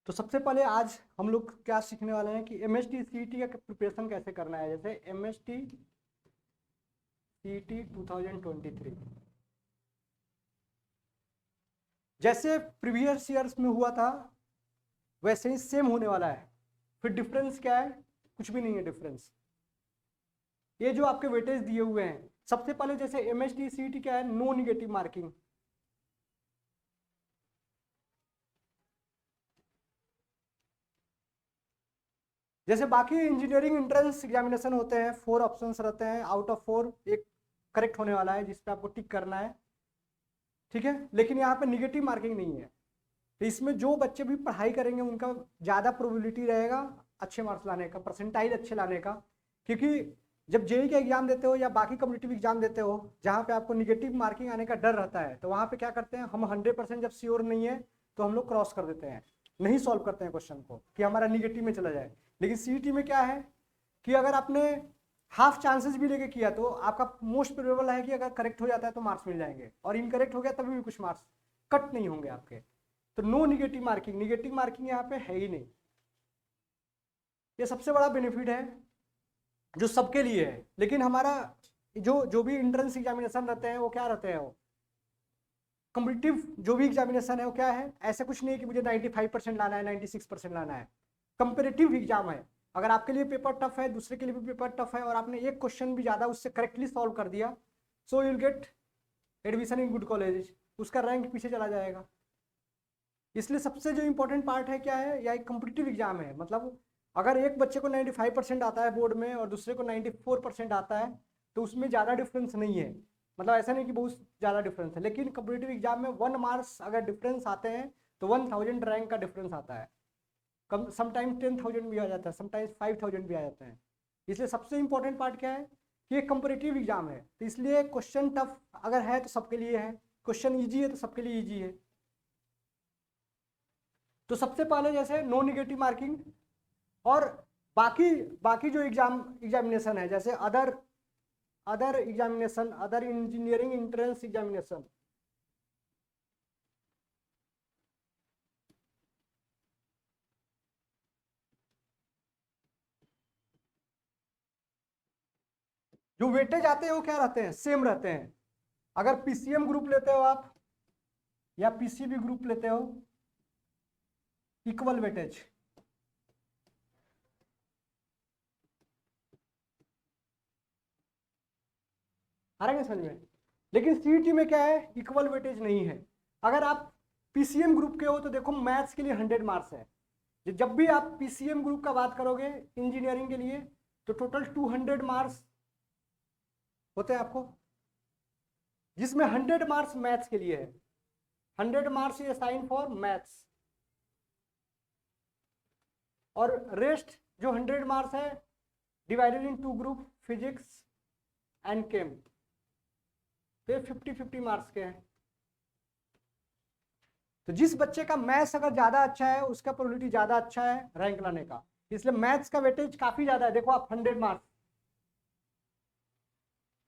तो सबसे पहले आज हम लोग क्या सीखने वाले हैं कि एमएसटी सीईटी का प्रिपरेशन कैसे करना है। जैसे एमएसटी सीईटी 2023 जैसे प्रीवियस ईयर्स में हुआ था वैसे ही सेम होने वाला है। फिर डिफरेंस क्या है? कुछ भी नहीं है डिफरेंस। ये जो आपके वेटेज दिए हुए हैं, सबसे पहले जैसे एमएसटी सीईटी क्या है, नो निगेटिव मार्किंग। जैसे बाकी इंजीनियरिंग एंट्रेंस एग्जामिनेशन होते हैं, 4 ऑप्शंस रहते हैं, आउट ऑफ 4 एक करेक्ट होने वाला है जिस पे आपको टिक करना है, ठीक है। लेकिन यहाँ पे निगेटिव मार्किंग नहीं है। तो इसमें जो बच्चे भी पढ़ाई करेंगे उनका ज़्यादा प्रोबेबिलिटी रहेगा अच्छे मार्क्स लाने का, परसेंटाइल अच्छे लाने का। क्योंकि जब जेई का एग्जाम देते हो या बाकी कम्पिटिटिव एग्जाम देते हो जहाँ पे आपको निगेटिव मार्किंग आने का डर रहता है, तो वहाँ पे क्या करते हैं हम 100% जब श्योर नहीं है तो हम लोग क्रॉस कर देते हैं, नहीं सॉल्व करते हैं क्वेश्चन को कि हमारा निगेटिव में चला जाए। लेकिन सीईटी में क्या है कि अगर आपने हाफ चांसेस भी लेके किया तो आपका मोस्ट प्रोबेबल है कि अगर करेक्ट हो जाता है तो मार्क्स मिल जाएंगे, और इनकरेक्ट हो गया तभी भी कुछ मार्क्स कट नहीं होंगे आपके। तो no negative marking, negative marking यहाँ पे है ही नहीं। ये सबसे बड़ा बेनिफिट है जो सबके लिए है। लेकिन हमारा जो जो भी एंट्रेंस एग्जामिनेशन रहते हैं वो क्या रहते हैं, वो कॉम्पिटिटिव जो भी एग्जामिनेशन है वो क्या है, ऐसा कुछ नहीं है कि मुझे 95% लाना है, 96% लाना है। कंपेरेटिव एग्जाम है। अगर आपके लिए पेपर टफ है, दूसरे के लिए भी पेपर टफ है, और आपने एक क्वेश्चन भी ज्यादा उससे करेक्टली सॉल्व कर दिया, so you will get admission in good college, उसका रैंक पीछे चला जाएगा। इसलिए सबसे जो इंपॉर्टेंट पार्ट है क्या है, या एक कॉम्पिटिटिव एग्जाम है। मतलब अगर एक बच्चे को 95% आता है बोर्ड में और दूसरे को 94% आता है तो उसमें ज़्यादा डिफरेंस नहीं है। मतलब ऐसा नहीं कि बहुत ज़्यादा डिफरेंस है। लेकिन कॉम्पिटिटिव एग्जाम में 1 मार्क्स अगर डिफरेंस आते हैं तो 1000 रैंक का डिफरेंस आता है। कम समटाइम्स 10,000 भी आ जाता है, समटाइम्स 5000 भी आ जाते हैं। इसलिए सबसे इंपॉर्टेंट पार्ट क्या है कि एक कंपेरेटिव एग्जाम है, तो इसलिए क्वेश्चन टफ अगर है तो सबके लिए है, क्वेश्चन ईजी है तो सबके लिए ईजी है। तो सबसे पहले जैसे नो निगेटिव मार्किंग, और बाकी बाकी जो एग्जामिनेशन है जैसे other other examination, other engineering entrance examination, जो वेटेज आते हैं वो क्या रहते हैं, सेम रहते हैं। अगर पीसीएम ग्रुप लेते हो आप या पीसीबी ग्रुप लेते हो, इक्वल वेटेज। आ रहा है समझ में? लेकिन सीईटी में क्या है, इक्वल वेटेज नहीं है। अगर आप पीसीएम ग्रुप के हो तो देखो मैथ्स के लिए 100 मार्क्स है। जब भी आप पीसीएम ग्रुप का बात करोगे इंजीनियरिंग के लिए तो टोटल 200 मार्क्स होते हैं आपको, जिसमें 100 मार्क्स मैथ्स के लिए है। 100 मार्क्स ये साइन फॉर मैथ्स, और रेस्ट जो 100 मार्क्स है divided in 2 group, physics and came, तो ये 50-50 मार्क्स के हैं। तो जिस बच्चे का मैथ्स अगर ज्यादा अच्छा है उसका प्रोबेबिलिटी ज्यादा अच्छा है रैंक लाने का, इसलिए मैथ्स का वेटेज काफी ज्यादा है। देखो आप 100 मार्क्स,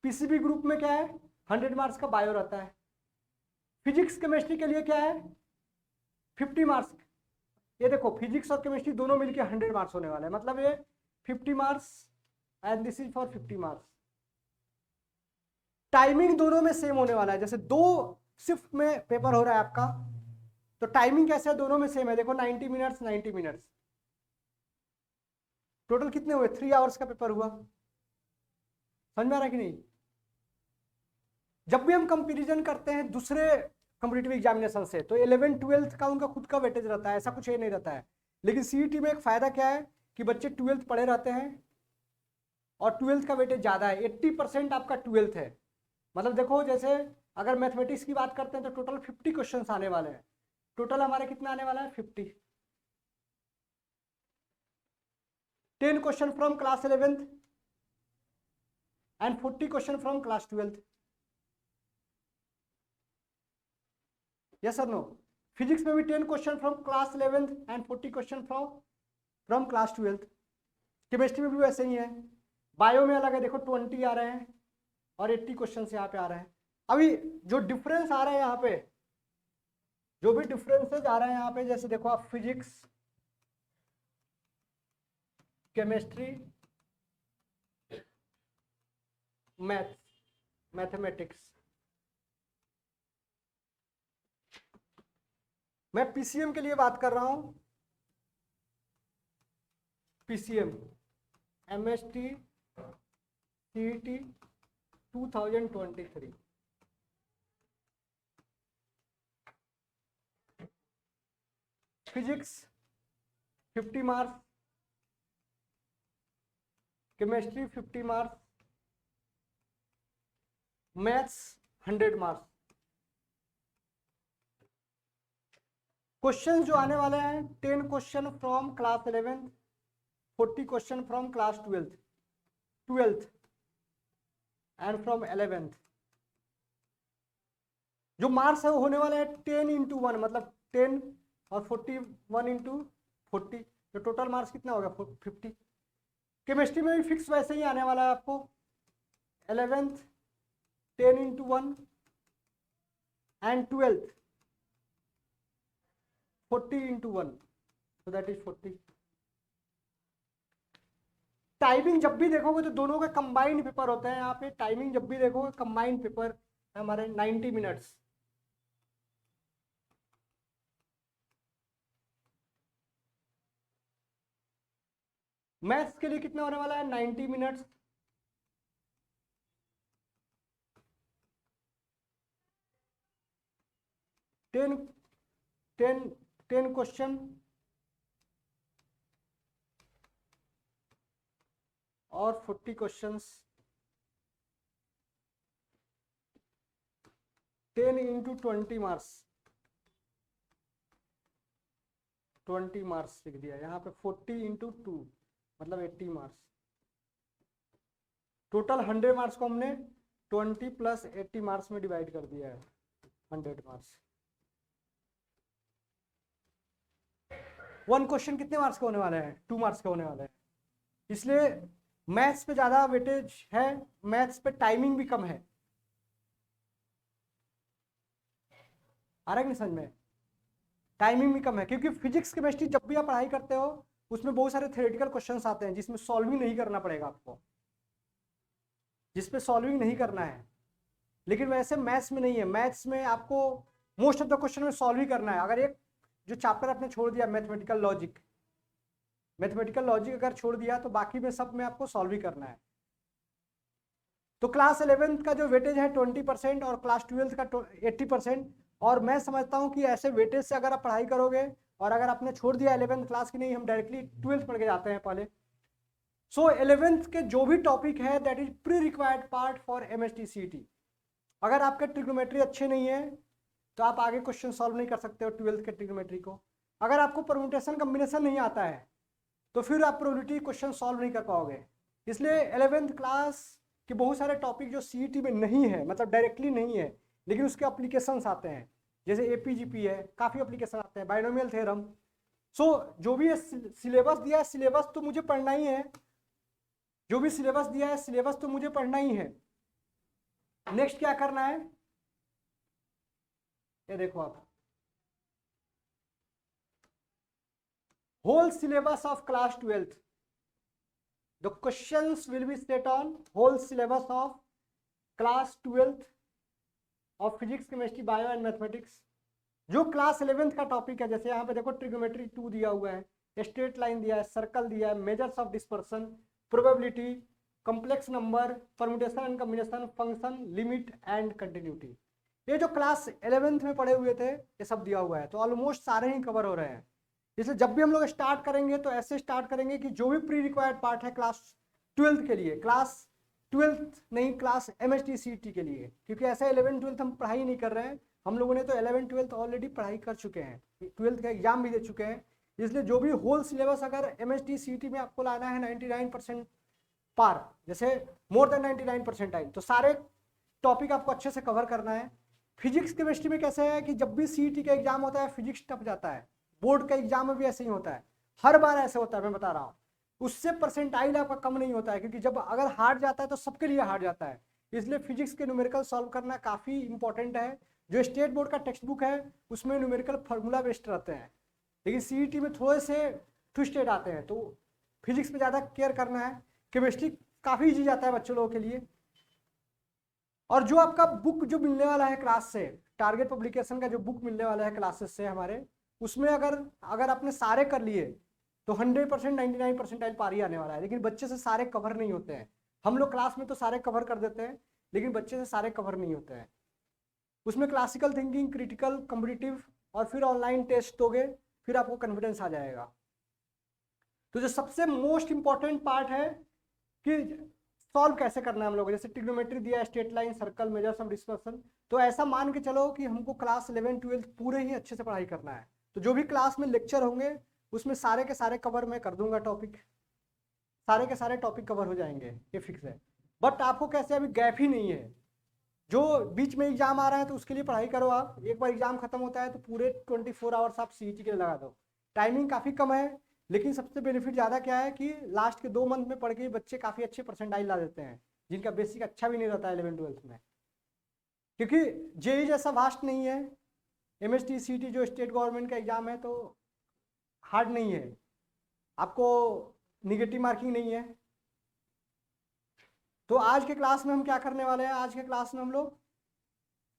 पीसीबी ग्रुप में क्या है 100 मार्क्स का बायो रहता है। फिजिक्स केमिस्ट्री के लिए क्या है 50 मार्क्स। ये देखो फिजिक्स और केमिस्ट्री दोनों मिलकर 100 मार्क्स होने वाला है, मतलब ये 50 marks and this is for 50 marks. Timing दोनों में सेम होने वाला है। जैसे 2 शिफ्ट में पेपर हो रहा है आपका, तो टाइमिंग कैसे है, दोनों में सेम है। देखो 90 मिनट्स 90 मिनट्स, टोटल कितने हुए, 3 आवर्स का पेपर हुआ। समझ में आ रहा है कि नहीं? जब भी हम कंपैरिजन करते हैं दूसरे कॉम्पिटिटिव एग्जामिनेशन से तो 11th-12th का उनका खुद का वेटेज रहता है, ऐसा कुछ ये नहीं रहता है। लेकिन सीईटी में एक फायदा क्या है कि बच्चे 12th पढ़े रहते हैं और 12th का वेटेज ज्यादा है, 80% आपका 12th है। मतलब देखो जैसे अगर मैथमेटिक्स की बात करते हैं तो टोटल 50 क्वेश्चन आने वाले हैं। टोटल हमारे कितना आने वाला है 50, 10 question from class 11th and 40 question from class 12th। Yes और नो? फिजिक्स में भी 10 question from class 11th and 40 question from class 12th। Chemistry में भी वैसे ही है। बायो में अलग है, देखो 20 आ रहे हैं और 80 क्वेश्चन यहाँ पे आ रहे हैं। अभी जो डिफरेंस आ रहा है यहाँ पे, जो भी डिफरेंसेज आ रहे हैं यहाँ पे, जैसे देखो आप फिजिक्स केमिस्ट्री, मैथमेटिक्स। मैं पीसीएम के लिए बात कर रहा हूं, PCM MST CET 2023। Physics 50 marks, chemistry 50 marks, maths 100 marks. Question जो आने वाले हैं 10 question from class 11th, 40 question from class 12th and from 11th। जो मार्क्स है वो होने वाले हैं 10x1, मतलब 10 और 41x40, तो टोटल मार्क्स कितना होगा 50। केमिस्ट्री में भी फिक्स वैसे ही आने वाला है आपको 11th 10x1 and 12th 40x1, so that is 40। Timing जब भी देखोगे तो दोनों के कंबाइंड पेपर होते हैं। यहाँ पे टाइमिंग जब भी देखोगे कंबाइंड पेपर हमारे 90 मिनट्स। मैथ्स के लिए कितना होने वाला है 90 मिनट्स। टेन क्वेश्चन और 40 क्वेश्चंस, 10x20 मार्क्स, 20 मार्क्स लिख दिया यहाँ पे। 40x2 मतलब 80 मार्क्स। टोटल 100 मार्क्स को हमने 20 + 80 मार्क्स में डिवाइड कर दिया है, 100 मार्क्स। 1 क्वेश्चन कितने मार्क्स का होने वाला है 2 मार्क्स का होने वाला है। इसलिए मैथ्स पे ज़्यादा वेटेज है, मैथ्स पे टाइमिंग भी कम है। आ रहा है नहीं समझ में? टाइमिंग भी कम है क्योंकि फिजिक्स केमिस्ट्री जब भी आप पढ़ाई करते हो उसमें बहुत सारे थ्योरेटिकल क्वेश्चंस आते हैं जिसमें सॉल्विंग नहीं करना पड़ेगा आपको, जिसपे सॉल्विंग नहीं करना है। लेकिन वैसे मैथ्स में नहीं है, मैथ्स में आपको मोस्ट ऑफ द क्वेश्चन में सॉल्व ही करना है। अगर एक जो चैप्टर आपने छोड़ दिया मैथमेटिकल लॉजिक अगर छोड़ दिया तो बाकी में सब में आपको सॉल्व ही करना है। तो क्लास 11th का जो वेटेज है 20% और क्लास 12th का 80%। और मैं समझता हूं कि ऐसे वेटेज से अगर आप पढ़ाई करोगे और अगर आपने छोड़ दिया 11th क्लास की, नहीं हम डायरेक्टली 12th पढ़ के जाते हैं पहले। सो 11th के जो भी टॉपिक है that is pre required part for MST CET. अगर आपके ट्रिग्नोमेट्री अच्छे नहीं है तो आप आगे क्वेश्चन सॉल्व नहीं कर सकते हो 12th के ट्रिग्नोमेट्री को। अगर आपको परम्यूटेशन कॉम्बिनेशन नहीं आता है तो फिर आप प्रोबेबिलिटी क्वेश्चन सॉल्व नहीं कर पाओगे। इसलिए 11th क्लास के बहुत सारे टॉपिक जो सीईटी में नहीं है, मतलब डायरेक्टली नहीं है, लेकिन उसके एप्लीकेशंस आते हैं, जैसे एपीजीपी है, काफ़ी एप्लीकेशन आते हैं, बाइनोमियल थ्योरम। सो जो भी सिलेबस दिया है सिलेबस तो मुझे पढ़ना ही है, जो भी सिलेबस दिया है सिलेबस तो मुझे पढ़ना ही है। नेक्स्ट क्या करना है ये देखो आप, whole syllabus of class 12th, the questions will be set on whole syllabus of class 12th of physics chemistry bio and mathematics। जो क्लास 11th का टॉपिक है, जैसे यहाँ पे देखो ट्रिग्नोमेट्री 2 दिया हुआ है, स्ट्रेट लाइन दिया है, सर्कल दिया है, measures of dispersion, probability, complex number, permutation and combination, function, limit and continuity. ये जो क्लास 11th में पढ़े हुए थे ये सब दिया हुआ है, तो ऑलमोस्ट सारे ही कवर हो रहे हैं। इसलिए जब भी हम लोग स्टार्ट करेंगे तो ऐसे स्टार्ट करेंगे कि जो भी प्री रिक्वायर्ड पार्ट है क्लास 12th के लिए, क्लास 12th नहीं क्लास एमएसटी सीईटी के लिए, क्योंकि ऐसे 11 12 हम पढ़ाई नहीं कर रहे हैं। हम लोगों ने तो 11 12 ऑलरेडी पढ़ाई कर चुके हैं, 12th का एग्जाम भी दे चुके हैं। इसलिए जो भी होल सिलेबस अगर एमएसटी सीईटी में आपको लाना है 99% पार, जैसे मोर देन 99% आई, तो सारे टॉपिक आपको अच्छे से कवर करना है। फिजिक्स केमिस्ट्री में कैसे है कि जब भी सीईटी का एग्जाम होता है फिजिक्स टप जाता है, बोर्ड का एग्जाम में भी ऐसे ही होता है, हर बार ऐसे होता है, मैं बता रहा हूँ। उससे परसेंटाइल आपका कम नहीं होता है, क्योंकि जब अगर हार्ड जाता है तो सबके लिए हार्ड जाता है। इसलिए फिजिक्स के न्यूमेरिकल सॉल्व करना काफ़ी इंपॉर्टेंट है। जो स्टेट बोर्ड का टेक्स्ट बुक है उसमें न्यूमेरिकल फार्मूला बेस्ड रहते हैं, लेकिन सीईटी में थोड़े से ट्विस्टेड आते हैं। तो फिजिक्स में ज़्यादा केयर करना है, केमिस्ट्री काफ़ी ईजी जाता है बच्चों लोगों के लिए। और जो आपका बुक जो मिलने वाला है क्लास से, टारगेट पब्लिकेशन का जो बुक मिलने वाला है क्लासेस से हमारे, उसमें अगर आपने सारे कर लिए तो 100% 99% पार ही आने वाला है। लेकिन बच्चे से सारे कवर नहीं होते हैं। हम लोग क्लास में तो सारे कवर कर देते हैं, लेकिन बच्चे से सारे कवर नहीं होते हैं। उसमें क्लासिकल थिंकिंग, क्रिटिकल, कॉम्पिटिटिव और फिर ऑनलाइन टेस्ट दोगे, फिर आपको कॉन्फिडेंस आ जाएगा। तो जो सबसे मोस्ट इंपॉर्टेंट पार्ट है कि सॉल्व कैसे करना है हम लोग, जैसे ट्रिग्नोमेट्री दिया, straight line, circle, measures of dispersion, तो ऐसा मान के चलो कि हमको क्लास 11 12 पूरे ही अच्छे से पढ़ाई करना है। तो जो भी क्लास में लेक्चर होंगे उसमें सारे के सारे कवर मैं कर दूंगा, टॉपिक सारे के सारे टॉपिक कवर हो जाएंगे, ये फिक्स है। बट आपको कैसे, अभी गैप ही नहीं है, जो बीच में एग्जाम आ रहा है तो उसके लिए पढ़ाई करो। आप एक बार एग्जाम खत्म होता है तो पूरे 24 आवर्स आप सीईटी के लिए लगा दो। टाइमिंग काफ़ी कम है, लेकिन सबसे बेनिफिट ज़्यादा क्या है कि लास्ट के 2 मंथ में पढ़ के बच्चे काफ़ी अच्छे परसेंटाइल ला देते हैं, जिनका बेसिक अच्छा भी नहीं रहता है 11 12 में। क्योंकि जेई जैसा वास्ट नहीं है, एमएसटी सीटी जो स्टेट गवर्नमेंट का एग्जाम है तो हार्ड नहीं है, आपको निगेटिव मार्किंग नहीं है। तो आज के क्लास में हम क्या करने वाले हैं, आज के क्लास में हम लोग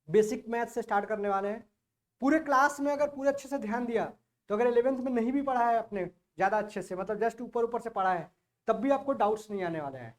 बेसिक मैथ से स्टार्ट करने वाले हैं। पूरे क्लास में अगर पूरे अच्छे से ध्यान दिया तो अगर 11th में नहीं भी पढ़ा है अपने ज़्यादा अच्छे से, मतलब जस्ट ऊपर ऊपर से पढ़ा है, तब भी आपको डाउट्स नहीं आने वाले हैं।